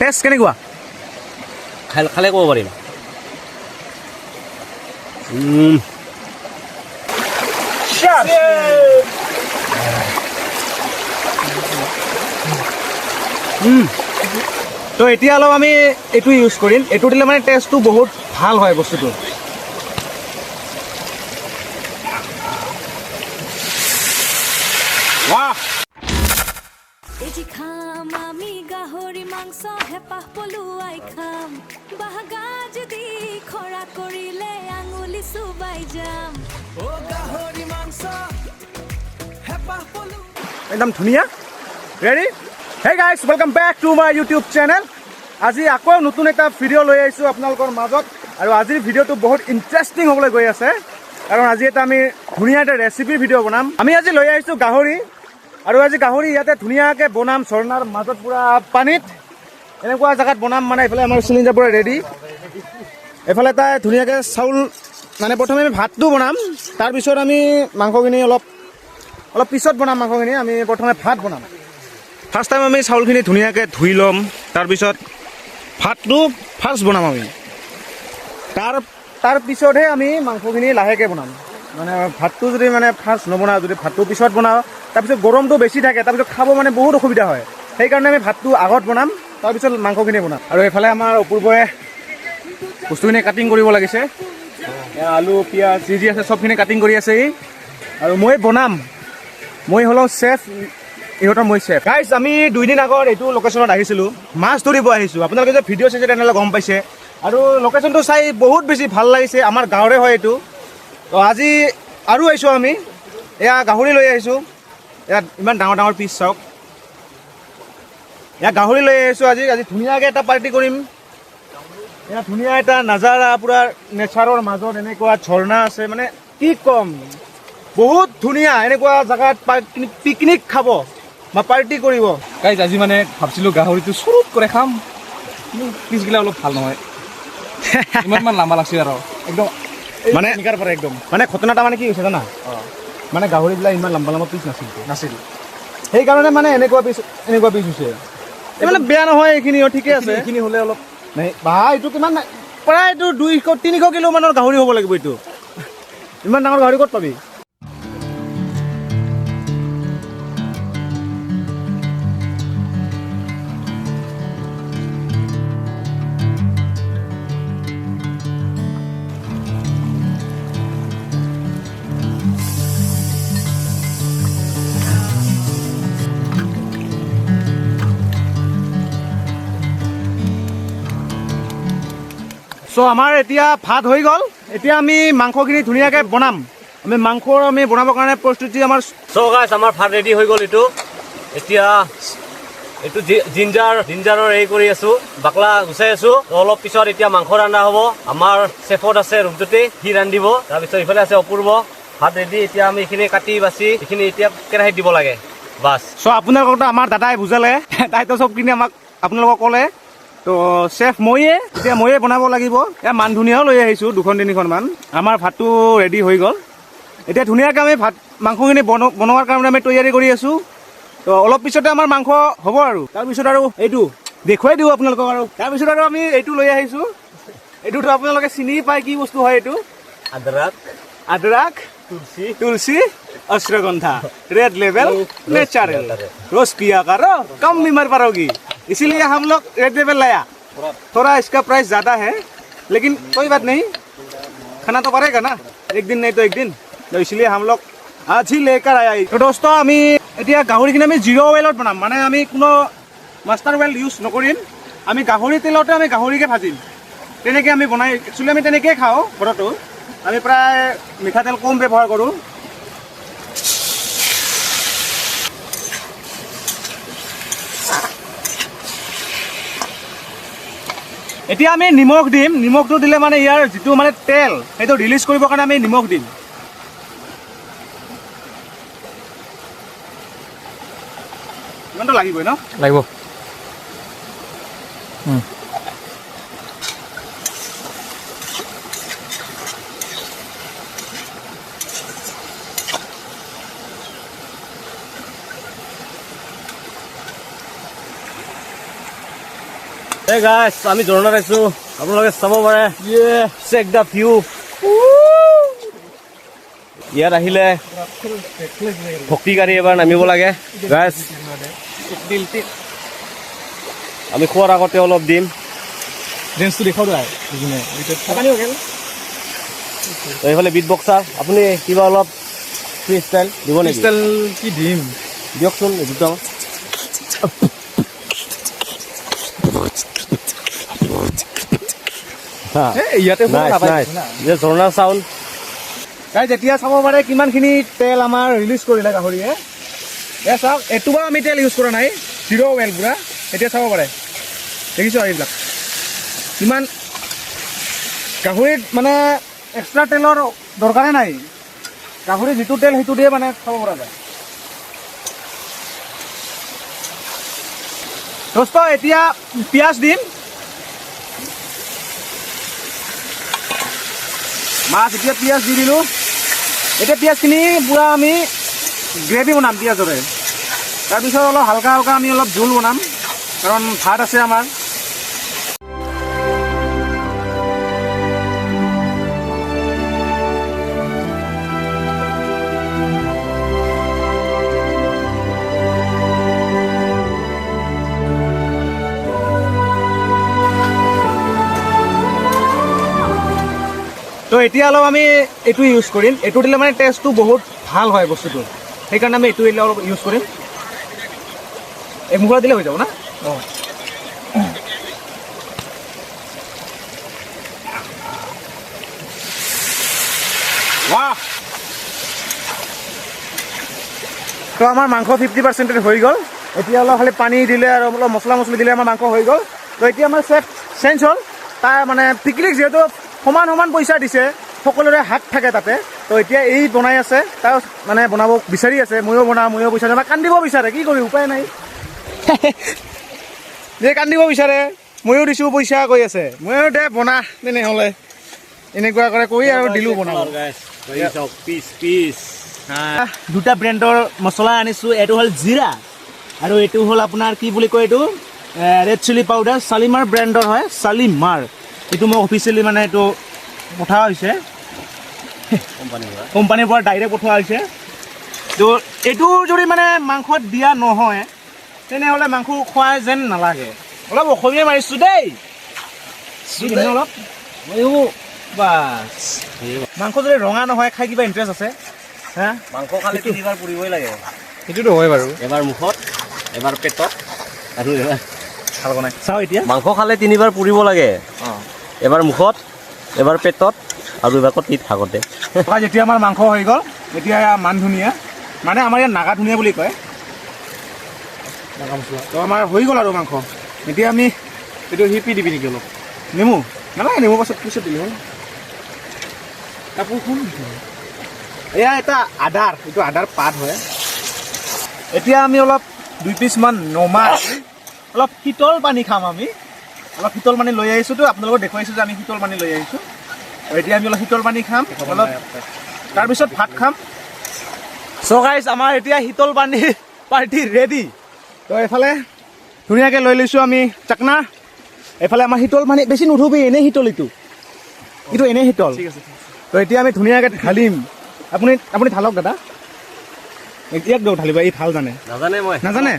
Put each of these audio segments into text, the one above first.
test কেনেকুৱা খালে ক'ব পাৰিম তো এতিয়া অলপ আমি এইটো ইউজ কৰিম এইটো দিলে মানে টেষ্টটো বহুত ভাল হয় বস্তুটো বাহ এজি খাম আমি গাহৰি মাংস হেপাহ পলুৱাই খাম বাহগাজ দি খৰা কৰিলে আঙুলি চুবাই যাম ও গাহৰি মাংস হেপাহ পলু একদম ধুনীয়া ready hey guys welcome back to my YouTube channel আজি আকৌ নতুন এটা ভিডিঅ' লৈ আহিছোঁ আপোনালোকৰ মাজত আৰু আজিৰ ভিডিঅ'টো বহুত ইণ্টাৰেষ্টিং হ'বলৈ গৈ আছে কাৰণ আজি এটা আমি ধুনীয়া এটা ৰেচিপিৰ ভিডিঅ' বনাম আমি আজি লৈ আহিছোঁ গাহৰি আৰু আজি গাহৰি ইয়াতে ধুনীয়াকৈ বনাম ঝৰ্ণাৰ মাজত পূৰা পানীত এনেকুৱা জেগাত বনাম মানে এইফালে আমাৰ চিলিণ্ডাৰ পূৰা ৰেডি এইফালে তাই ধুনীয়াকৈ চাউল মানে প্ৰথমে আমি ভাতটো বনাম তাৰপিছত আমি মাংসখিনি অলপ পিছত বনাম মাংসখিনি আমি প্ৰথমে ভাত বনাম ফাৰ্ষ্ট টাইম আমি চাউলখিনি ধুনীয়াকৈ ধুই ল'ম তাৰপিছত ভাতটো ফাৰ্ষ্ট বনাম আমি তাৰপিছতহে আমি মাংসখিনি লাহেকৈ বনাম মানে ভাতটো যদি মানে ফাৰ্ষ্ট নবনাওঁ যদি ভাতটো পিছত বনাওঁ তাৰপিছত গৰমটো বেছি থাকে তাৰপিছত খাব মানে বহুত অসুবিধা হয় সেইকাৰণে আমি ভাতটো আগত বনাম তাৰপিছত মাংসখিনি বনাম আৰু এইফালে আমাৰ অপূৰ্বই বস্তুখিনি কাটিং কৰিব লাগিছে আলু পিঁয়াজ যি আছে চবখিনি কাটিং কৰি আছে আৰু মই বনাম মই হ'লেও চেফ ইহঁতৰ মই চেফ গাইজ আমি 2 দিন আগত এইটো লোকেশ্যনত আহিছিলোঁ মাছ ধৰিব আহিছোঁ আপোনালোকে যে ভিডিঅ' চাইছে তেনেহ'লে গম পাইছে আৰু লোকেশ্যনটো চাই বহুত বেছি ভাল লাগিছে আমাৰ গাঁৱৰে হয় এইটো তো আজি আৰু আহিছোঁ আমি এয়া গাহৰি লৈ আহিছোঁ ইয়াত ইমান ডাঙৰ ডাঙৰ পিচ চাওক এয়া গাহৰি লৈ আহিছোঁ আজি ধুনীয়াকৈ এটা পাৰ্টি কৰিম এয়া ধুনীয়া এটা নাজাৰা পূৰা নেচাৰৰ মাজত এনেকুৱা ঝৰ্ণা আছে মানে কি ক'ম বহুত ধুনীয়া এনেকুৱা জেগাত পিকনিক খাব বা পাৰ্টি কৰিব গাইজ আজি মানে ভাবছিলোঁ গাহৰিটো চুৰুত কৰে খাম কিন্তু পিছগিলা অলপ ভাল নহয় ইমান লাম্বা লাগছে আৰু একদম মানে নিকাৰ পৰা একদম মানে ঘটনাটা মানে কি হৈছে জানা মানে গাহৰিবিলাক ইমান লম্বা পিচ নাছিল সেইকাৰণে মানে এনেকুৱা পিচ হৈছে মানে বেয়া নহয় এইখিনি ঠিকে আছে এইখিনি হ'লে অলপ বা এইটো কিমান প্ৰায় এইটো 200-300 কিলো মানৰ গাহৰি হ'ব লাগিব এইটো ইমান ডাঙৰ গাহৰি ক'ত পাবি চ' আমাৰ এতিয়া ভাত হৈ গ'ল এতিয়া আমি মাংসখিনি ধুনীয়াকৈ বনাম মাংস বনাবৰ কাৰণে প্ৰস্তুতি আমাৰ চ' গাইছ আমাৰ ভাত ৰেডি হৈ গ'ল এতিয়া এইটো জিঞ্জাৰৰ এই কৰি আছোঁ বাকলা গুচাই আছোঁ অলপ পিছত এতিয়া মাংস ৰন্ধা হ'ব আমাৰ চেফত আছে ৰুমটোতে সি ৰান্ধিব তাৰপিছত ইফালে আছে অপূৰ্ব ভাত ৰেডি এতিয়া আমি এইখিনি কাটি বাচি এইখিনি এতিয়া কেৰাহীত দিব লাগে বাছ চ' আপোনালোকতো আমাৰ দাদাই বুজালে তাইতো চবখিনি আমাক আপোনালোকক ক'লে তো চেফ ময়ে বনাব লাগিব এয়া মান ধুনীয়াও লৈ আহিছোঁ 2-3খনমান আমাৰ ভাতটো ৰেডি হৈ গ'ল এতিয়া ধুনীয়াকৈ আমি মাংসখিনি বনোৱাৰ কাৰণে আমি তৈয়াৰী কৰি আছোঁ তো অলপ পিছতে আমাৰ মাংস হ'ব আৰু তাৰপিছত আৰু এইটো দেখুৱাই দিওঁ আপোনালোকক আৰু তাৰপিছত আৰু আমি এইটো লৈ আহিছোঁ এইটোতো আপোনালোকে চিনি পায় কি বস্তু হয় এইটো আদৰাক তুলসী अश्वगंधा रेड लेवल नेचुरल रोज पिया करो कम नहीं मर पाओगी इसीलिए हम लोग रेड लेवल लाया थोड़ा इसका प्राइस ज़्यादा है लेकिन कोई बात नहीं खाना तो पड़ेगा ना एक दिन नहीं तो एक दिन तो इसलिए हम लोग आज ही लेकर आया तो दोस्तों আমি এতিয়া গাহৰিখিনি আমি জিৰ' অইলত বনাম মানে আমি কোনো মাষ্টাৰ অইল ইউজ নকৰিম আমি গাহৰি তেলতে আমি গাহৰিকে ভাজিম তেনেকৈ আমি বনাই একচুৱেলি আমি তেনেকৈয়ে খাওঁ ঘৰতো আমি প্ৰায় মিঠাতেল কম ব্যৱহাৰ কৰোঁ এতিয়া আমি নিমখ দিম নিমখটো দিলে মানে ইয়াৰ যিটো মানে তেল সেইটো ৰিলিজ কৰিবৰ কাৰণে আমি নিমখ দিম ইমানটো লাগিবই ন লাগিব এই গাইছ আমি ঝৰ্ণাত আছো আপোনালোকে চাব পাৰে চেক দ্য ভিউ ইয়াত আহিলে ভক্তি গাড়ী এবাৰ নামিব লাগে গাইছ আমি খোৱাৰ আগতে অলপ দিম ডেন্সটো দেখাও যায় এইফালে বিট বক্সাৰ আপুনি কিবা অলপ ফ্ৰী ষ্টাইল দিব নেকি ষ্টাইল কি দিম দিয়কচোন দুটা ইয়াতে ঝৰ্ণাৰ চাউণ্ড তাই যেতিয়া চাব পাৰে কিমানখিনি তেল আমাৰ ৰিলিজ কৰিলে গাহৰিয়ে এ চাওক এইটো বাৰু আমি তেল ইউজ কৰা নাই জিৰ' অইল পুৰা এতিয়া চাব পাৰে দেখিছোঁ এইবিলাক কিমান গাহৰিত মানে এক্সট্ৰা তেলৰ দৰকাৰে নাই গাহৰি যিটো তেল সেইটো দিয়ে মানে খাব পৰা যায় দোস্ত এতিয়া পিঁয়াজ দিম মাছ এতিয়া পিঁয়াজ দি দিলোঁ এতিয়া পিঁয়াজখিনি পূৰা আমি গ্ৰেভি বনাম পিঁয়াজৰে তাৰপিছত অলপ হালকা হালকা আমি অলপ জোল বনাম কাৰণ ভাত আছে আমাৰ তো এতিয়া অলপ আমি এইটো ইউজ কৰিম এইটো দিলে মানে টেষ্টটো বহুত ভাল হয় বস্তুটো সেইকাৰণে আমি এইটো দিলে অলপ ইউজ কৰিম এই মুখত দিলে হৈ যাব না অঁ ৱাহ তো আমাৰ মাংস 50% হৈ গ'ল এতিয়া অলপ খালি পানী দিলে আৰু অলপ মছলা মছলি দিলে আমাৰ মাংস হৈ গ'ল তো এতিয়া আমাৰ চেফ চেঞ্জ হ'ল তাৰ মানে পিকনিক যিহেতু সমান সমান পইচা দিছে সকলোৰে হাত থাকে তাতে তো এতিয়া এই বনাই আছে তাৰ মানে বনাব বিচাৰি আছে ময়ো বনাওঁ ময়ো পইচা দিওঁ কান্দিব বিচাৰে কি কৰি উপায় নাই যে কান্দিব বিচাৰে ময়ো দিছোঁ পইচা কৈ আছে ময়ো দে বনা তেনেহ'লে এনেকুৱা কৰে কৈ আৰু দিলোঁ বনাব দুটা ব্ৰেণ্ডৰ মছলা আনিছোঁ এইটো হ'ল জিৰা আৰু এইটো হ'ল আপোনাৰ কি বুলি কয় এইটো ৰেড চিলি পাউডাৰ শালিমাৰ ব্ৰেণ্ডৰ হয় শালিমাৰ এইটো মোক অফিচিয়েলি মানে এইটো পঠোৱা হৈছে কোম্পানীৰ পৰা ডাইৰেক্ট পঠোৱা হৈছে তো এইটো যদি মানে মাংসত দিয়া নহয় তেনেহ'লে মাংস খোৱা যেন নালাগে অলপ অসমীয়া মাৰিছোঁ দেই অলপ বাছ মাংস যদি ৰঙা নহয় খাই কিবা ইণ্টাৰেষ্ট আছে হা মাংস খালে তিনিবাৰ পুৰিবই লাগে সেইটোতো হয় বাৰু এবাৰ মুখত এবাৰ পেটত আৰু এবাৰ ভাল বনাই চাওঁ এতিয়া মাংস খালে তিনিবাৰ পুৰিব লাগে এবাৰ মুখত এবাৰ পেটত আৰু এবাৰ কটিত থাকোঁতে যেতিয়া আমাৰ মাংস হৈ গ'ল এতিয়া মান ধুনীয়া মানে আমাৰ ইয়াত নাগা ধুনীয়া বুলি কয় নাগা মছলা তো আমাৰ হৈ গ'ল আৰু মাংস এতিয়া আমি এইটো হিপি দিবি নেকি অলপ নেমু নালাগে নেমু পিছত দিলে হ'ল কাপোৰখন এয়া এটা আদাৰ এইটো আদাৰ পাত হয় এতিয়া আমি অলপ 2 পিচমান নমা অলপ শীতল পানী খাম আমি অলপ শীতল পানী লৈ আহিছোঁতো আপোনালোকক দেখুৱাইছোঁ যে আমি শীতল পানী লৈ আহিছোঁ এতিয়া আমি অলপ শীতল পানী খাম অলপ তাৰপিছত ভাত খাম চ' গাইজ আমাৰ এতিয়া শীতল পানী পাৰ্টি ৰেডি তো এইফালে ধুনীয়াকৈ লৈ লৈছোঁ আমি চাকনা এইফালে আমাৰ শীতল পানী বেছি নুঠুবি এনেই শীতল এইটো এনেই শীতল তো এতিয়া আমি ধুনীয়াকৈ ঢালিম আপুনি ঢালক দাদা ইয়াক দিয়ক ঢালিব এই ভাল জানে নাজানে মই নাজানে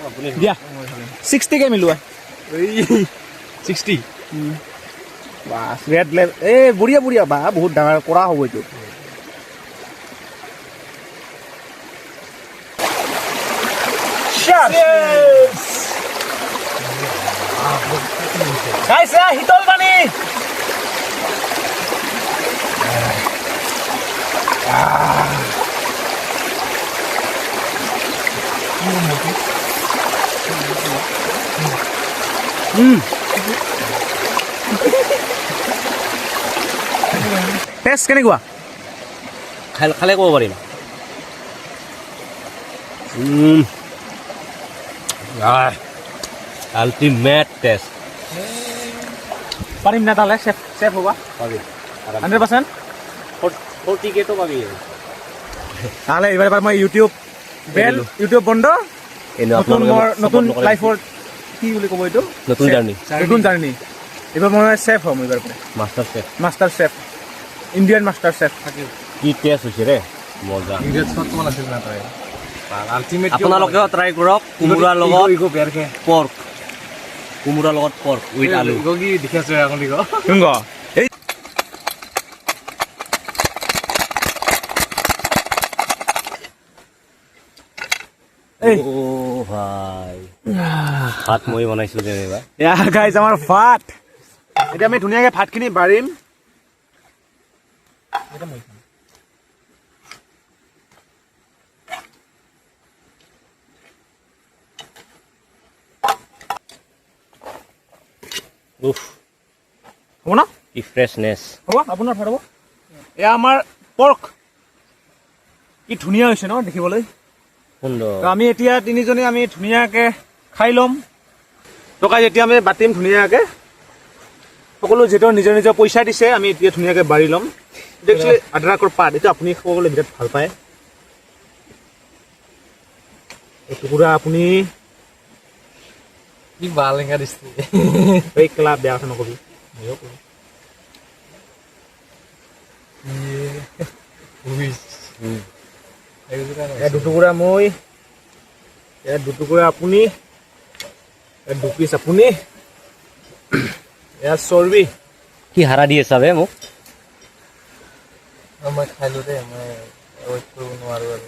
আপুনি দিয়া 60কে মিলোৱা 60 বাছ ৰেড লেভ এই বঢ়িয়া বঢ়িয়া বা বহুত ডাঙৰ কৰা হ'ব এইটো শীতল পানী টেষ্ট কেনেকুৱা খালে ক'ব পাৰিম আল্টিমেট টেষ্ট পাৰিম না তাহলে চেফ হ'বা পাবি 100% 40K পাবি তাহলে এবাৰ মই ইউটিউব বন্ধ নতুন লাইফৰ কি বুলি ক'ব এইটো নতুন জাৰ্ণি নতুন জাৰ্ণি এইবাৰ মই চেফ হ'ম এইবাৰ পৰা master chef master chef Indian master chef কি টেষ্ট হৈছে ৰে মজা ইংৰাজী শব্দ নাছিল না তই আল্টিমেট আপোনালোকেও ট্ৰাই কৰক কোমোৰাৰ লগত ইগো বেয়াৰকে পৰ্ক কোমোৰাৰ লগত পৰ্ক উইথ আলু ইগো কি দেখি আছো এখন ইগো শুন এই অ ভাই ভাত মই বনাইছোঁ যেনিবা এয়া গাইজ আমাৰ ভাত এতিয়া আমি ধুনীয়াকৈ ভাতখিনি বাঢ়িম উফ হ'ব ন কি ফ্ৰেছনেছ হ'ব আপোনাৰ ভাত হ'ব এয়া আমাৰ পৰ্ক কি ধুনীয়া হৈছে ন দেখিবলৈ সুন্দৰ তো আমি এতিয়া তিনিজনে আমি ধুনীয়াকৈ খাই ল'ম টকা যেতিয়া আমি বাতিম ধুনীয়াকৈ সকলো যিহেতু নিজৰ নিজৰ পইচা দিছে আমি এতিয়া ধুনীয়াকৈ বাঢ়ি ল'ম এইটো একচুৱেলি আদৰাকৰ পাত এইটো আপুনি সকলোৱে বিৰাট ভাল পায় এই টুকুৰা আপুনি কি ভাল এনেকা দিছে এই কেলা বেয়া কথা নকবি এয়া দুটুকুৰা মই এয়া দুটুকুৰা আপুনি এয়া দুপিচ আপুনি এয়া চৰ্বি কি হাৰা দি আছা বে মোক মই খাইলো দে মই ৱেইট কৰিব নোৱাৰো আৰু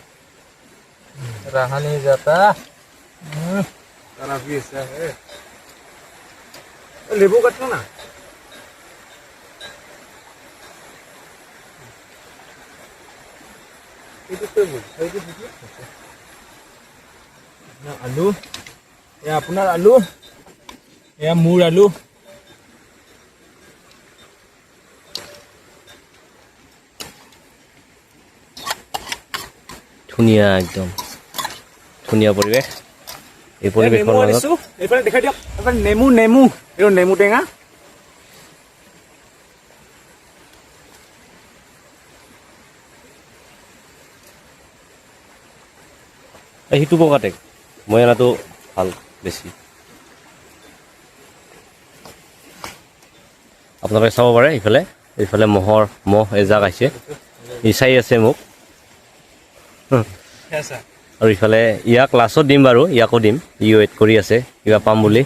ৰাহানি যাতা তাৰা ভি আছে হে লেবু কাটো না আলু এয়া আপোনাৰ আলু এয়া মোৰ আলু ধুনীয়া একদম ধুনীয়া পৰিৱেশ এই পৰিৱেশৰ মাজত এইফালে দেখাই দিয়ক এইফালে নেমু নেমু এইটো নেমু টেঙা সিটো পকাতে মই অনাটো ভাল বেছি আপোনালোকে চাব পাৰে এইফালে মহ এজাক আহিছে ই চাই আছে মোক আৰু ইফালে ইয়াক লাষ্টত দিম বাৰু ইয়াকো দিম ই ৱেইট কৰি আছে কিবা পাম বুলি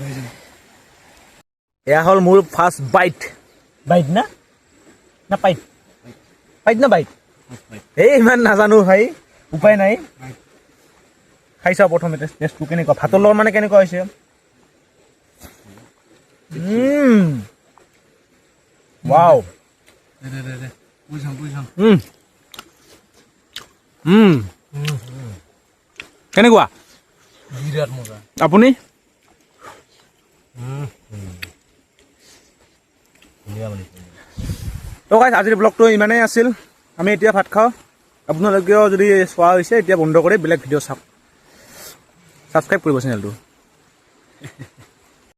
এয়া হ'ল মোৰ ফাৰ্ষ্ট বাইট বাইট না না পাইট পাইট না বাইট এই ইমান নাজানো ভাই উপায় নাই খাই চাওঁ প্ৰথমতে টেষ্টটো কেনেকুৱা ভাতৰ লগত মানে কেনেকুৱা হৈছে ৱাও কেনেকুৱা বিৰাট মজা আপুনি তো গাইজ আজিৰ ব্লগটো ইমানেই আছিল আমি এতিয়া ভাত খাওঁ আপোনালোকেও যদি চোৱা হৈছে এতিয়া বন্ধ কৰি বেলেগ ভিডিঅ' চাওক ছাবস্ক্ৰাইব কৰিব চেনেলটো